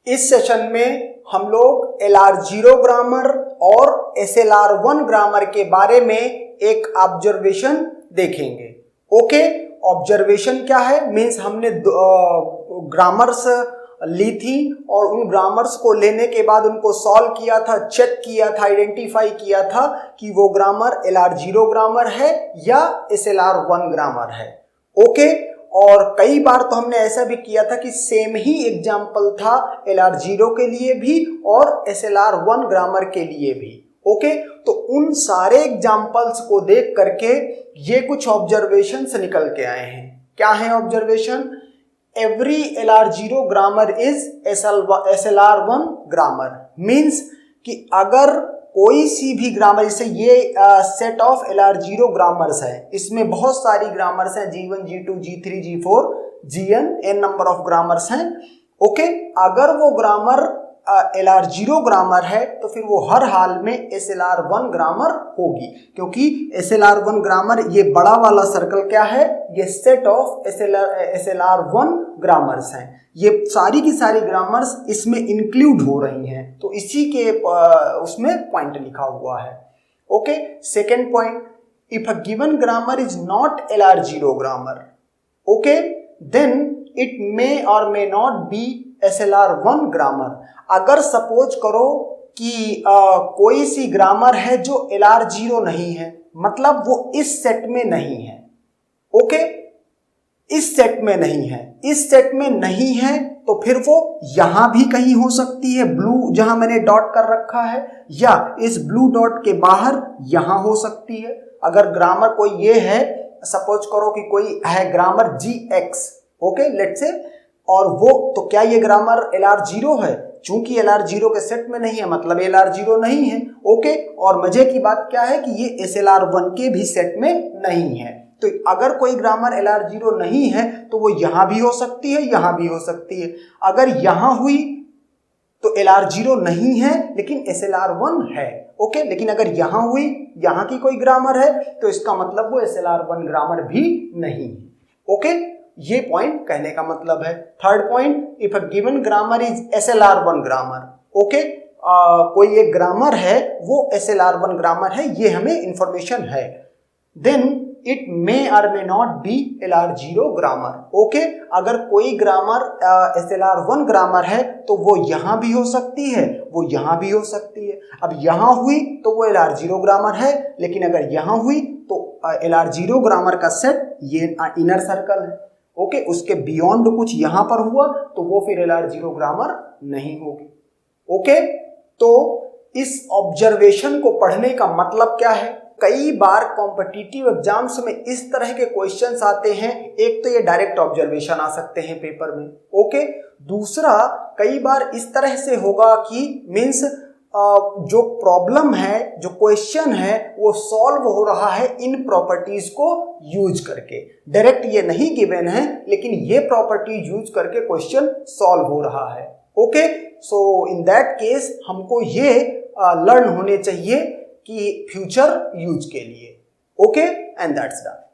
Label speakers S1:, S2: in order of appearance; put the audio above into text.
S1: इस सेशन में हम लोग LR0 ग्रामर और SLR1 ग्रामर के बारे में एक ऑब्जर्वेशन देखेंगे। ओके, ऑब्जर्वेशन क्या है? मीन्स हमने ग्रामर्स ली थी और उन ग्रामर्स को लेने के बाद उनको सॉल्व किया था, चेक किया था, आइडेंटिफाई किया था कि वो ग्रामर LR0 ग्रामर है या SLR1 ग्रामर है। ओके, और कई बार तो हमने ऐसा भी किया था कि सेम ही एग्जाम्पल था LR0 के लिए भी और SLR1 ग्रामर के लिए भी। ओके, तो उन सारे एग्जाम्पल्स को देख करके ये कुछ ऑब्जर्वेशंस निकल के आए हैं। क्या है observation? Every LR0 grammar is SLR1 grammar. Means कि अगर कोई सी भी ग्रामर, जैसे ये सेट ऑफ LR0 ग्रामर्स है, इसमें बहुत सारी ग्रामर्स हैं, G1, G2, G3, G4, Gn, n number of grammars हैं। ओके, अगर वो ग्रामर LR0 ग्रामर है तो फिर वो हर हाल में SLR1 ग्रामर होगी, क्योंकि SLR1 ग्रामर, ये बड़ा वाला सर्कल क्या है? ये सेट ऑफ SLR1 ग्रामर्स हैं। ये सारी की सारी ग्रामर्स इसमें इंक्लूड हो रही हैं, तो इसी के उसमें पॉइंट लिखा हुआ है। Okay, second point, if a given grammar is not LR0 grammar, okay, then it may or may not be SLR1 grammar. अगर सपोज करो कि कोई सी ग्रामर है जो LR0 नहीं है, मतलब वो इस सेट में नहीं है। ओके, इस सेट में नहीं है, इस सेट में नहीं है तो फिर वो यहां भी कहीं हो सकती है, ब्लू जहां मैंने डॉट कर रखा है, या इस ब्लू डॉट के बाहर यहां हो सकती है। अगर ग्रामर कोई ये है, सपोज करो कि कोई है grammar GX, okay let's say, और वो तो क्या ये ग्रामर LR0 है? चूंकि LR0 के सेट में नहीं है मतलब LR0 नहीं है। ओके, और मजे की बात क्या है कि ये SLR1 के भी सेट में नहीं है। तो अगर कोई ग्रामर LR0 नहीं है तो वो यहां भी हो सकती है, यहां भी हो सकती है। अगर यहां हुई तो LR0 नहीं है लेकिन SLR1 है। ओके, लेकिन अगर यहां हुई, यहां की कोई ग्रामर है, तो इसका मतलब वो SLR1 ग्रामर भी नहीं है। ओके, ये पॉइंट कहने का मतलब है। Third point, if a given grammar is SLR1 grammar, okay, कोई एक ग्रामर है वो SLR1 ग्रामर है, ये हमें इंफॉर्मेशन है, then it may or may not B LR0 grammar. Okay, अगर कोई ग्रामर SLR1 ग्रामर है तो वो यहां भी हो सकती है, वो यहां भी हो सकती है। अब यहां हुई तो वो LR0 ग्रामर है, लेकिन अगर यहां हुई तो LR0 ग्रामर का सेट ये इनर सर्कल है। ओके, उसके बियॉन्ड कुछ यहां पर हुआ तो वो फिर LR0 ग्रामर नहीं होगी। ओके, तो इस ऑब्जर्वेशन को पढ़ने का मतलब क्या है? कई बार कॉम्पिटिटिव एग्जाम्स में इस तरह के क्वेश्चंस आते हैं। एक तो ये डायरेक्ट ऑब्जर्वेशन आ सकते हैं पेपर में। ओके, दूसरा कई बार इस तरह से होगा कि मीन्स जो प्रॉब्लम है, जो क्वेश्चन है, वो सॉल्व हो रहा है इन प्रॉपर्टीज को यूज करके। डायरेक्ट ये नहीं गिवन है, लेकिन ये प्रॉपर्टी यूज करके क्वेश्चन सॉल्व हो रहा है। Okay, so in that case हमको ये लर्न होने चाहिए कि फ्यूचर यूज के लिए। Okay, and that's that.